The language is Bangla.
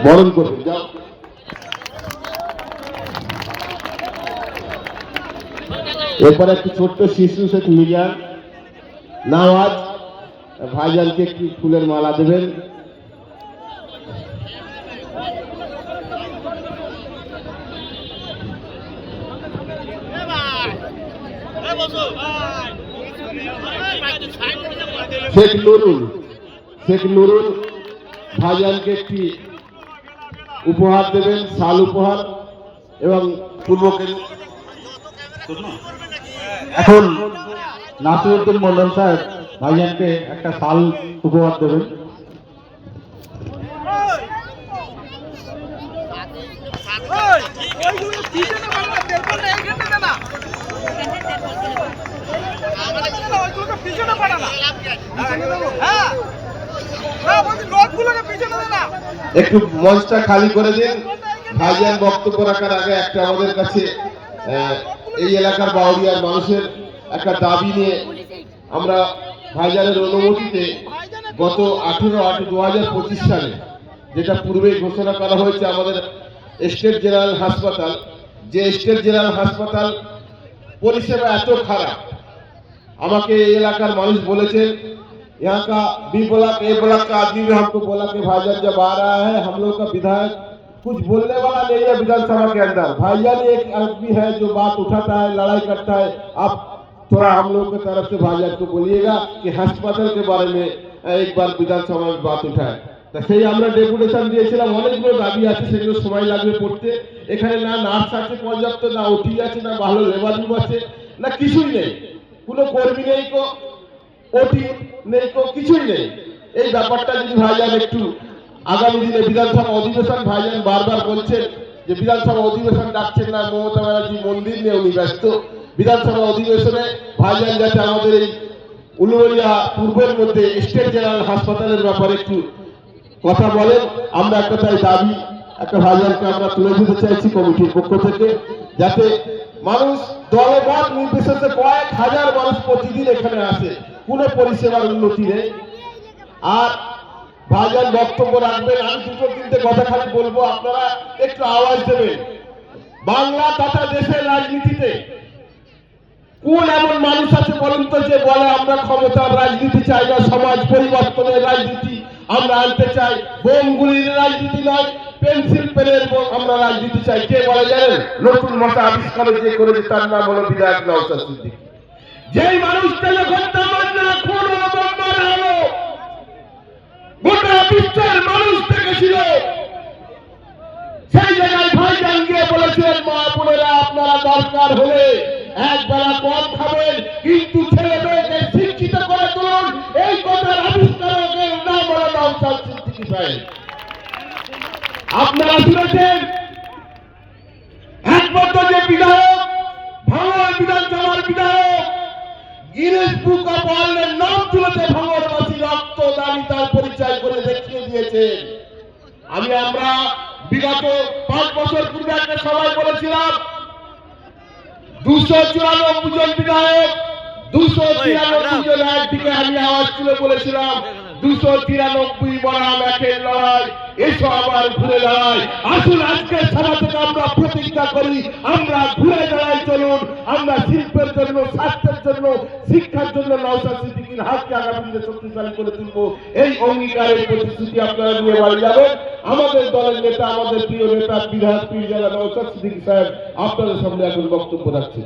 বরণ করবেন। যাও এরপরে একটি ছোট্ট শিশু শেখ মিজান নওয়াজ ভাইজানকে একটি ফুলের মালা দেবেন। শেখ নুরুল ভাইজানকে একটি উপহার দেবেন, শাল উপহার। এবং এখন নাসিরউদ্দিন মন্ডল সাহেব ভাইজানকে একটা শাল উপহার দেবেন। একটু মঞ্চটা খালি করে দিন। ভাইজান বক্তব্য রাখার আগে একটা আমাদের কাছে এই এলাকার বাউরিয়ার মানুষের একটা দাবি নিয়ে আমরা ভাইজানের অনুমতিতে গত 18/8/2025 সালে, যেটা পূর্বেই ঘোষণা করা হয়েছে আমাদের স্টেট জেনারেল হাসপাতাল, যে স্টেট জেনারেল হাসপাতাল পরিষেবা এত খারাপ, আমাকে এই এলাকার মানুষ বলেছেন यहाँ का बी ब्लॉक ए ब्लॉक का आदमी भी हमको बोला कि भाईजान जब आ रहा है हम लोग का विधायक कुछ बोलने वाला नहीं है विधानसभा के अंदर। भाईजान एक आदमी है जो बात उठाता है, लड़ाई करता है। आप थोड़ा हम लोग की तरफ से भाईजान को बोलिएगा कि अस्पताल के बारे में एक बार विधानसभा में बात उठाए। तो সেই আমরা ডেপুটেশন দিয়েছিলাম, অনেকগুলো দাবি আছে, সেগুলো সময় লাগবে পড়তে। এখানে না নার্স আছে পর্যাপ্ত, না ওটি আছে, না ভালো লেবার রুম আছে, না কিছুই নেই, কোনো কর্মী নেই, ওটি নেই, কিছুই নেই। এই ব্যাপারটা যদি ভাইজান একটু আগামী দিনে বিধানসভা অধিবেশন, ভাইজান বারবার বলছেন যে বিধানসভা অধিবেশন ডাকছেন না, মমতা ব্যানার্জি মন্দির নিয়ে উনি ব্যস্ত। বিধানসভা অধিবেশনে ভাইজান যাতে আমাদের এই উলুবেড়িয়া পূর্বের মধ্যে স্টেট জেনারেল হাসপাতালের ব্যাপারে একটু কথা বলেন। আমরা একটা তাই দাবি একটা ভাইজানকে আমরা তুলে দিতে চাইছি কমিটির পক্ষ থেকে, যাতে মানুষ দলমত নির্বিশেষে কয়েক হাজার মানুষ প্রতিদিন এখানে আসে, কোনো পরিষেবার উন্নতি নেই। আর ভাইজান বক্তব্য রাখবেন, আমি দুটো তিনটে কথা খালি বলবো, আপনারা একটু আওয়াজ দেবেন। বাংলা তথা দেশের রাজনীতিতে কোন এমন মানুষ আছে বলুন তো যে বলে আমরা ক্ষমতার রাজনীতি চাই না, সমাজ পরিবর্তনের রাজনীতি আমরা আনতে চাই, বোমগুলির রাজনীতি নয়, পেন্সিল পেনের আমরা রাজনীতি চাই। কে বলে জানেন? নতুন মশা আবিষ্কার যে করেছে তার নাম হলো বিধায়ক নওশাদ সিদ্দিকী। যেই মানুষটা যখন তামান্না খুন হলো, গোটা বিশ্বের মানুষ দেখেছিল, সেই জায়গায় ভাইজান গিয়ে বলেছিলেন মা বোনেরা আপনারা দরকার হলে এক বেলা কম খাবেন, কিন্তু ছেলে মেয়েকে শিক্ষিত করে তুলুন। এই কথার আবিষ্কারকের নাম হলো নওশাদ সিদ্দিকী সাহেব। আপনারা শুনেছেন একমাত্র যে বিধায়ক, ভাঙড় বিধানসভার বিধায়ক, গিনেস বুক অফ ওয়ার্ল্ডের নাম তুলেছে ভাঙড়বাসী, রক্তদানী তার পরিচয় করে দেখিয়ে দিয়েছেন। আমরা বিগত 5 বছর পূর্বে একটা সবাই বলেছিলাম 294 জন বিধায়ক, 293 জন একদিকে আমি আওয়াজ তুলে বলেছিলাম 293 বনাম একের লড়াই, এসো আবার ঘুরে দাঁড়াই। আসুন আজকে সভা থেকে আমরা প্রতিজ্ঞা করি, আমরা ঘুরে দাঁড়াই, চলুন আমরা শিল্পের জন্য, স্বাস্থ্যের জন্য, শিক্ষার জন্য নওশাদ সিদ্দিকীর হাতকে আগামী দিনে শক্তিশালী করে তুলবো। এই অঙ্গীকারের প্রতিশ্রুতি আপনারা নিয়ে বাড়ি যাবেন। আমাদের দলের নেতা, আমাদের প্রিয় নেতা বিধায়ক পীর জালা নওশাদ সিদ্দিকী সাহেব আপনাদের সামনে এখন বক্তব্য রাখছেন।